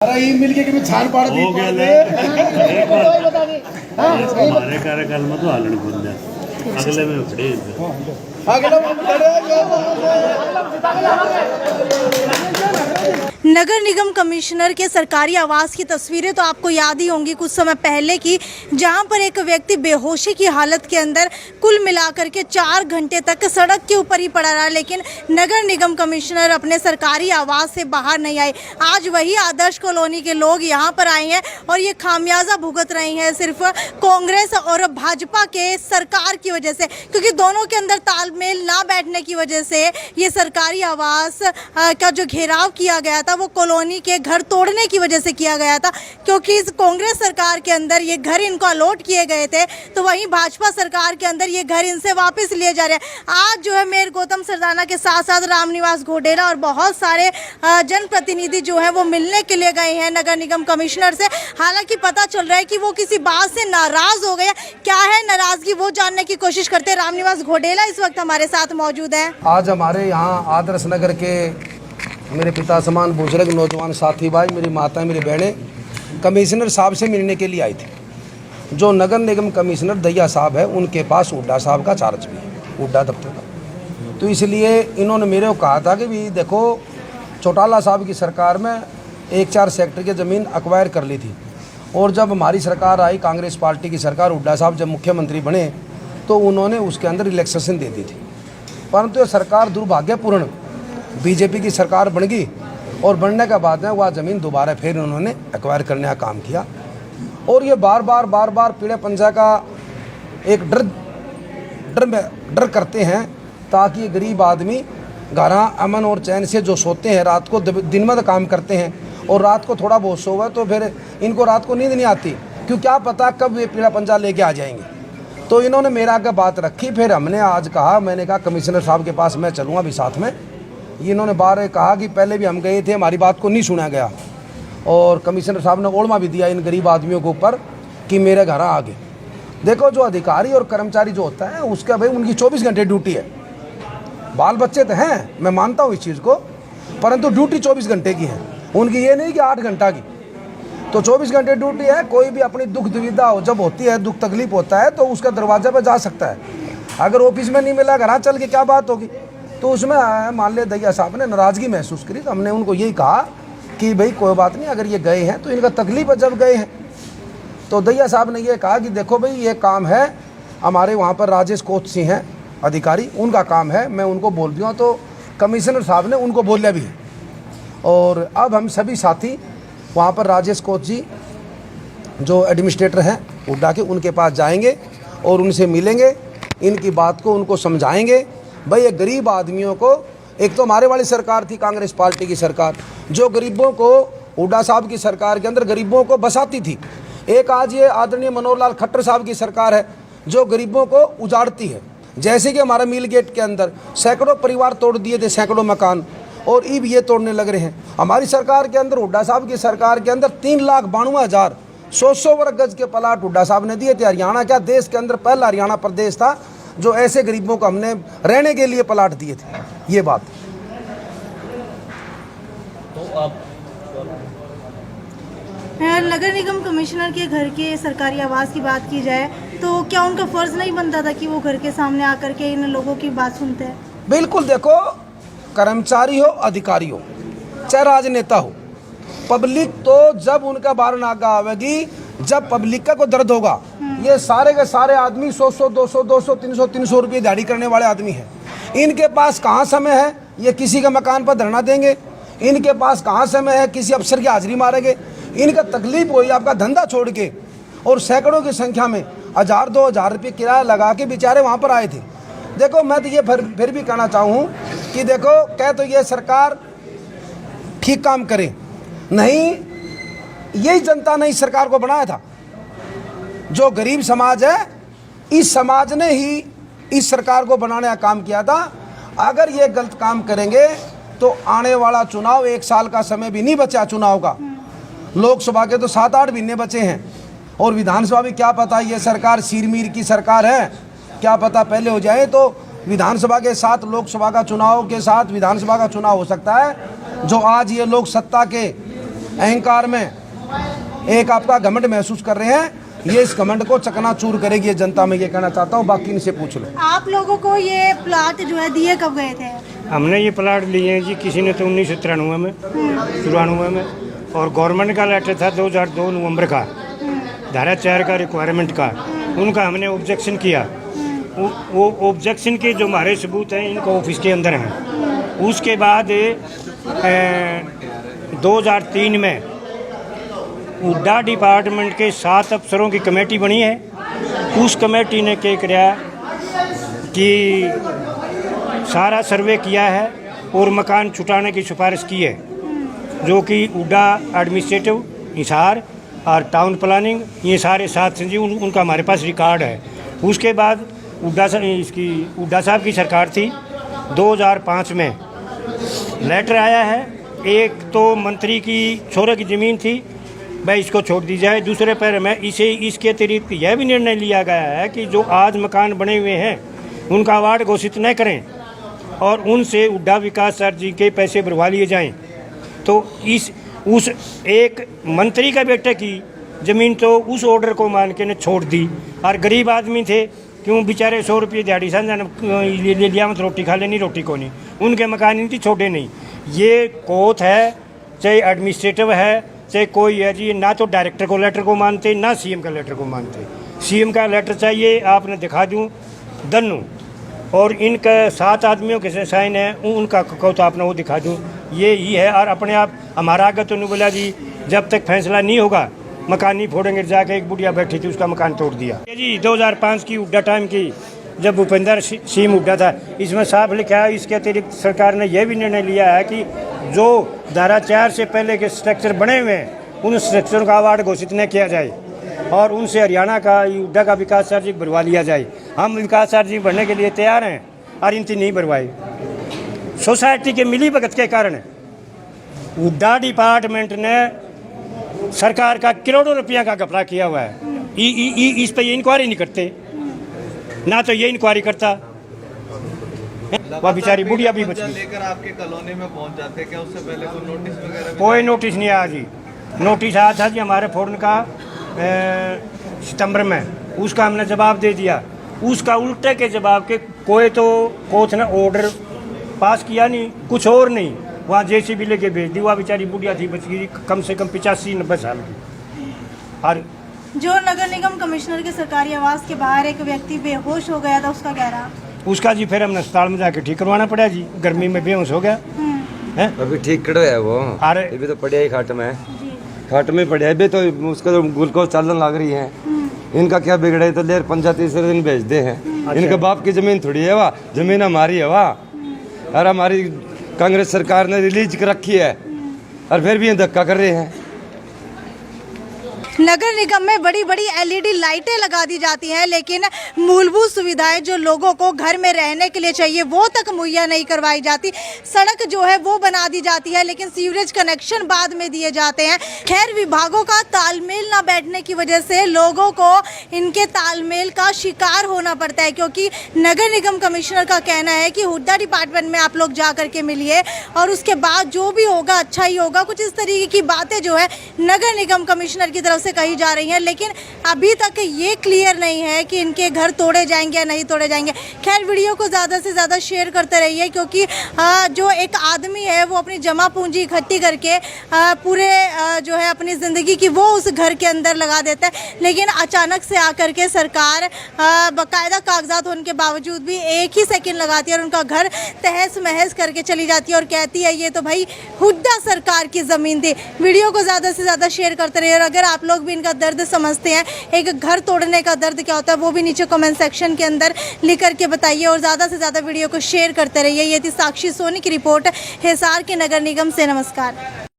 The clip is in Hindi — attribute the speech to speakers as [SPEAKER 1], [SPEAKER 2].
[SPEAKER 1] मिल के छान पाड़ दी
[SPEAKER 2] हो गया हमारे कार्यकाल में तो हालन बन जाए अगले में खड़े
[SPEAKER 3] नगर निगम कमिश्नर के सरकारी आवास की तस्वीरें तो आपको याद ही होंगी कुछ समय पहले की, जहां पर एक व्यक्ति बेहोशी की हालत के अंदर कुल मिलाकर के 4 घंटे तक सड़क के ऊपर ही पड़ा रहा, लेकिन नगर निगम कमिश्नर अपने सरकारी आवास से बाहर नहीं आए। आज वही आदर्श कॉलोनी के लोग यहां पर आए हैं और ये खामियाजा भुगत रहे हैं सिर्फ कांग्रेस और भाजपा के सरकार की वजह से, क्योंकि दोनों के अंदर तालमेल ना बैठने की वजह से ये सरकारी आवास का जो घेराव किया गया था वो कॉलोनी के घर तोड़ने की वजह से किया गया था, क्योंकि इस कांग्रेस सरकार के अंदर ये घर इनको अलॉट किए गए थे, तो वहीं भाजपा सरकार के अंदर ये घर इनसे वापस लिए जा रहे हैं। आज जो है मेयर गौतम सरदाना के साथ साथ रामनिवास घोडेला और बहुत सारे जनप्रतिनिधि जो है वो मिलने के लिए गए हैं नगर निगम कमिश्नर से। हालांकि पता चल रहा है कि वो किसी बात से नाराज हो गए, क्या है नाराजगी वो जानने की कोशिश करते हैं। रामनिवास घोडेला इस वक्त हमारे साथ मौजूद है।
[SPEAKER 1] आज हमारे यहाँ आदर्श नगर के मेरे पिता समान बुजुर्ग नौजवान साथी भाई, मेरी माता, मेरी बहनें कमिश्नर साहब से मिलने के लिए आई थी। जो नगर निगम कमिश्नर दैया साहब है उनके पास हुड्डा साहब का चार्ज भी है, हुड्डा दफ्तर का। तो इसलिए इन्होंने मेरे को कहा था कि भी देखो चौटाला साहब की सरकार में 1-4 सेक्टर की ज़मीन एक्वायर कर ली थी, और जब हमारी सरकार आई कांग्रेस पार्टी की सरकार, हुड्डा साहब जब मुख्यमंत्री बने तो उन्होंने उसके अंदर रिलैक्सेशन दे दी थी। परंतु ये सरकार दुर्भाग्यपूर्ण बीजेपी की सरकार बन गई और बनने के बाद में वह ज़मीन दोबारा फिर उन्होंने एक्वायर करने का काम किया। और ये बार बार पीड़े पंजा का एक डर करते हैं ताकि गरीब आदमी घर अमन और चैन से जो सोते हैं, रात को दिन में काम करते हैं और रात को थोड़ा बहुत सोवे तो फिर इनको रात को नींद नहीं आती, क्यों क्या पता कब ये पीड़ा पंजा लेके आ जाएंगे। तो इन्होंने मेरा आगे बात रखी, फिर हमने आज कहा, मैंने कहा कमिश्नर साहब के पास मैं चलूँगा अभी साथ में। इन्होंने बार कहा कि पहले भी हम गए थे, हमारी बात को नहीं सुना गया, और कमिश्नर साहब ने ओढ़मा भी दिया इन गरीब आदमियों के ऊपर कि मेरे घर आगे। देखो जो अधिकारी और कर्मचारी जो होता है उसका भाई उनकी 24 घंटे ड्यूटी है। बाल बच्चे तो हैं, मैं मानता हूँ इस चीज़ को, परंतु ड्यूटी 24 घंटे की है उनकी, ये नहीं कि 8 घंटा की। तो 24 घंटे ड्यूटी है। कोई भी अपनी दुख दुविधा जब होती है, दुख तकलीफ होता है तो उसका दरवाजा पर जा सकता है। अगर ऑफिस में नहीं मिला, घर चल के क्या बात होगी। तो उसमें मान लिया दैया साहब ने नाराज़गी महसूस करी, तो हमने उनको यही कहा कि भाई कोई बात नहीं, अगर ये गए हैं तो इनका तकलीफ है जब गए हैं। तो दैया साहब ने ये कहा कि देखो भाई ये काम है, हमारे वहाँ पर राजेश कोच सिंह हैं अधिकारी, उनका काम है, मैं उनको बोल दिया। तो कमिश्नर साहब ने उनको बोलिया भी है, और अब हम सभी साथी वहाँ पर राजेश कोच जी जो एडमिनिस्ट्रेटर हैं हुड्डा के, उनके पास जाएंगे और उनसे मिलेंगे, इनकी बात को उनको समझाएंगे। भाई ये गरीब आदमियों को, एक तो हमारे वाली सरकार थी कांग्रेस पार्टी की सरकार जो गरीबों को, हुड्डा साहब की सरकार के अंदर गरीबों को बसाती थी। एक आज ये आदरणीय मनोहर लाल खट्टर साहब की सरकार है जो गरीबों को उजाड़ती है। जैसे कि हमारा मिल गेट के अंदर सैकड़ों परिवार तोड़ दिए थे, सैकड़ों मकान, और अब ये तोड़ने लग रहे हैं। हमारी सरकार के अंदर, हुड्डा साहब की सरकार के अंदर 3,92,000 100 वर्ग गज के प्लाट हुड्डा साहब ने दिए थे। हरियाणा क्या देश के अंदर पहला हरियाणा प्रदेश था जो ऐसे गरीबों को हमने रहने के लिए प्लाट दिए थे। ये बात
[SPEAKER 3] तो आप नगर निगम कमिश्नर के घर के सरकारी आवास की बात की जाए तो क्या उनका फर्ज नहीं बनता था कि वो घर के सामने आकर के इन लोगों की बात सुनते हैं? बिल्कुल, देखो
[SPEAKER 1] कर्मचारी हो, अधिकारी हो, चाहे राजनेता हो, पब्लिक तो जब उनका बार नागा आवेगी, जब पब्लिक का को दर्द होगा। ये सारे के सारे आदमी 100, 200, 300 रुपये दिहाड़ी करने वाले आदमी हैं। इनके पास कहाँ समय है ये किसी के मकान पर धरना देंगे? इनके पास कहाँ समय है किसी अफसर की हाजिरी मारेंगे? इनका तकलीफ हुई आपका धंधा छोड़ के, और सैकड़ों की संख्या में 1,000-2,000 रुपये किराया लगा के बेचारे वहाँ पर आए थे। देखो मैं तो ये फिर भी कहना चाहूँ कि देखो कह तो ये सरकार ठीक काम करे, नहीं यही जनता ने इस सरकार को बनाया था। जो गरीब समाज है, इस समाज ने ही इस सरकार को बनाने का काम किया था। अगर ये गलत काम करेंगे तो आने वाला चुनाव 1 साल का समय भी नहीं बचा चुनाव का। लोकसभा के तो 7-8 महीने बचे हैं, और विधानसभा भी क्या पता, ये सरकार सीर-मीर की सरकार है, क्या पता पहले हो जाए। तो विधानसभा के साथ लोकसभा का चुनाव के साथ विधानसभा का चुनाव हो सकता है। जो आज ये लोग सत्ता के अहंकार में एक आपका घमंड महसूस कर रहे हैं। ये इस घमंड को चकनाचूर करेगी ये जनता, में ये कहना चाहता हूँ। बाकी इनसे पूछ लो।
[SPEAKER 3] आप लोगों को ये प्लाट जो है दिए कब गए थे?
[SPEAKER 4] हमने ये प्लाट लिए हैं जी, किसी ने तो 1993 में, 94 में, और गवर्नमेंट का लेटर था 2002 नवंबर का, धारा 4 का रिक्वायरमेंट का। उनका हमने ऑब्जेक्शन किया। वो ऑब्जेक्शन के जो हमारे सबूत हैं इनको ऑफिस के अंदर हैं। उसके बाद 2003 में हुड्डा डिपार्टमेंट के 7 अफसरों की कमेटी बनी है। उस कमेटी ने क्या किया कि सारा सर्वे किया है और मकान छुटाने की सिफारिश की है, जो कि हुड्डा एडमिनिस्ट्रेटिव, हिसार और टाउन प्लानिंग, ये सारे 7 संजीव, उनका हमारे पास रिकॉर्ड है। उसके बाद हुड्डा साहब की सरकार थी। 2005 में लेटर आया है। एक तो मंत्री की छोरे की ज़मीन थी, भाई इसको छोड़ दी जाए। दूसरे पैर में इसके अतिरिक्त यह भी निर्णय लिया गया है कि जो आज मकान बने हुए हैं उनका अवार्ड घोषित न करें और उनसे हुड्डा विकास सर जी के पैसे भरवा लिए जाएं। तो उस एक मंत्री का बेटे की ज़मीन तो उस ऑर्डर को मान के ने छोड़ दी। और गरीब आदमी थे, क्यों बेचारे 100 रुपये दिहाड़ी समझा ले लिया, मत रोटी खा लेनी, रोटी को नहीं, उनके मकान नहीं थी, छोटे नहीं। ये कोर्ट है, चाहे एडमिनिस्ट्रेटिव है, चाहे कोई है जी, ना तो डायरेक्टर को लेटर को मानते, ना सीएम का लेटर को मानते। सीएम का लेटर चाहिए, आपने दिखा दूँ दन्नू, और इनका 7 आदमियों के साइन है, उनका कहो तो आपने वो दिखा दूँ, ये ही है। और अपने आप हमारा आगे तो नहीं बोला जी, जब तक फैसला नहीं होगा मकान नहीं फोड़ेंगे। जाके एक बुढ़िया बैठी थी, उसका मकान तोड़ दिया जी। 2005 की हुड्डा टाइम की, जब भूपेंद्र सिंह हुड्डा था, इसमें साफ लिखा है। इसके अतिरिक्त सरकार ने यह भी निर्णय लिया है कि जो धारा 4 से पहले के स्ट्रक्चर बने हुए हैं उन स्ट्रक्चरों का अवार्ड घोषित न किया जाए और उनसे हरियाणा का हुड्डा का विकास चार्ज भरवा लिया जाए। हम विकास चार्ज भरने के लिए तैयार हैं और इनकी नहीं भरवाई। सोसाइटी के मिली भगत के कारण हुड्डा डिपार्टमेंट ने सरकार का करोड़ों रुपया का घपला किया हुआ है। इस पर ये इंक्वायरी नहीं करते, ना तो ये इंक्वायरी करता। वह बेचारी बुढ़िया भी बच गई।
[SPEAKER 5] लेकर आपके कॉलोनी में पहुंच जाते, क्या उससे पहले कोई नोटिस वगैरह?
[SPEAKER 4] कोई नोटिस नहीं आया जी। नोटिस आया था जी हमारे फोन का सितंबर में, उसका हमने जवाब दे दिया। उसका उल्टे के जवाब के कोई तो कोर्ट ने ऑर्डर पास किया नहीं, कुछ और नहीं, वहाँ जेसीबी लेके भेज दी। वह बेचारी बुढ़िया थी, बच गई, कम से कम 85-90 साल की। और
[SPEAKER 3] जो नगर निगम कमिश्नर के सरकारी आवास के बाहर एक व्यक्ति बेहोश हो गया था, उसका क्या रहा?
[SPEAKER 4] उसका जी फिर हमने अस्पताल में जाके ठीक करवाना पड़ा जी, गर्मी में बेहोश हो गया है।
[SPEAKER 6] अभी ठीक करो है वो,
[SPEAKER 4] अरे
[SPEAKER 6] अभी तो पड़िया ही खाट में, खाट में पड़े अभी तो उसका तो ग्लूकोज चलन लग रही है। इनका क्या बिगड़े तो लेर पंचायत तीसरे दिन भेज दे हैं। इनके बाप की जमीन थोड़ी है, वाह जमीन हमारी है वाह। और हमारी कांग्रेस सरकार ने रिलीज कर रखी है और फिर भी ये धक्का कर रहे हैं।
[SPEAKER 3] नगर निगम में बड़ी बड़ी एलईडी लाइटें लगा दी जाती हैं, लेकिन मूलभूत सुविधाएं जो लोगों को घर में रहने के लिए चाहिए वो तक मुहैया नहीं करवाई जाती। सड़क जो है वो बना दी जाती है, लेकिन सीवरेज कनेक्शन बाद में दिए जाते हैं। खैर, विभागों का तालमेल ना बैठने की वजह से लोगों को इनके तालमेल का शिकार होना पड़ता है, क्योंकि नगर निगम कमिश्नर का कहना है कि हुड्डा डिपार्टमेंट में आप लोग जा करके मिलिए और उसके बाद जो भी होगा अच्छा ही होगा। कुछ इस तरीके की बातें जो है नगर निगम कमिश्नर की तरफ से कही जा रही हैं, लेकिन अभी तक ये क्लियर नहीं है कि इनके घर तोड़े जाएंगे या नहीं तोड़े जाएंगे। खैर, वीडियो को ज़्यादा से ज़्यादा शेयर करते रहिए, क्योंकि जो एक आदमी है वो अपनी जमा पूंजी इकट्ठी करके पूरे जो है अपनी ज़िंदगी की वो उस घर के अंदर लगा देता है, लेकिन अचानक से आकर के सरकार बाकायदा कागजात होने के बावजूद भी एक ही सेकंड लगाती है और उनका घर तहस महस करके चली जाती है और कहती है ये तो भाई हुड्डा सरकार की ज़मीन थी। वीडियो को ज़्यादा से ज़्यादा शेयर करते रहिए और अगर आप लोग भी इनका दर्द समझते हैं, एक घर तोड़ने का दर्द क्या होता है, वो भी नीचे कमेंट सेक्शन के अंदर लिख करके बताइए और ज़्यादा से ज़्यादा वीडियो को शेयर करते रहिए। ये थी साक्षी सोनी की रिपोर्ट हिसार के नगर निगम से। नमस्कार।